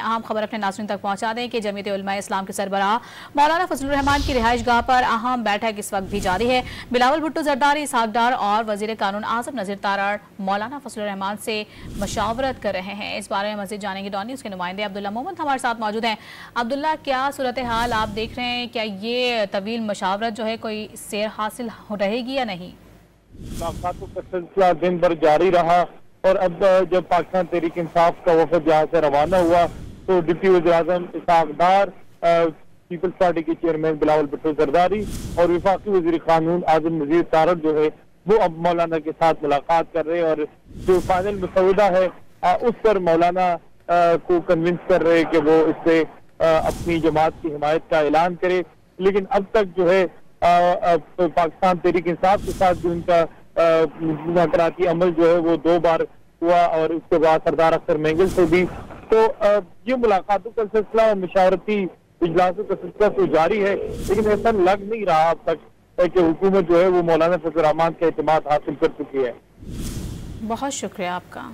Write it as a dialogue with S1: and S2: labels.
S1: अहम खबर अपने नाज़रीन तक पहुंचा दें कि जमीयत उलमा इस्लाम के सरबराह मौलाना फजलुर रहमान की रिहाइशगाह पर अहम बैठक इस वक्त भी जारी है। बिलावल भुट्टो जरदारी, इसहाक डार और वजीर कानून आजम नज़ीर तारड़ मौलाना फजलुर रहमान से मशावरत कर रहे हैं। इस बारे में मज़ीद जानेंगे डॉन न्यूज़ के नुमाइंदे अब्दुल्ला मोहम्मद हमारे साथ मौजूद हैं। अब्दुल्ला, क्या सूरत हाल आप देख रहे हैं? क्या ये तवील मशावरत जो है कोई सेर हासिल रहेगी या नहीं?
S2: मुलाकातों का सिलसिला दिन भर जारी रहा और अब जब पाकिस्तान तहरीक इंसाफ का वफद यहाँ से रवाना हुआ तो डिप्टी वज़ीर-ए-आज़म इसहाक डार, पीपल्स पार्टी के चेयरमैन बिलावल भुट्टो जरदारी और वफाकी वज़ीर कानून आजम नज़ीर तारड़ जो है वो अब मौलाना के साथ मुलाकात कर रहे हैं और जो फाइनल मसौदा है उस पर मौलाना को कन्विंस कर रहे हैं कि वो इससे अपनी जमात की हिमायत का ऐलान करे। लेकिन अब तक जो है पाकिस्तान तहरीक इंसाफ के साथ जो उनका मुज़ाकराती अमल जो है वो 2 बार हुआ और उसके बाद सरदार अख्तर मेंगल से भी। तो ये मुलाकातों का सिलसिला और मशावरती इजलासों का सिलसिला तो जारी है, लेकिन ऐसा लग नहीं रहा अब तक कि हुकूमत जो है वो मौलाना फजलुर रहमान का एतमाद हासिल कर चुकी है।
S1: बहुत शुक्रिया आपका।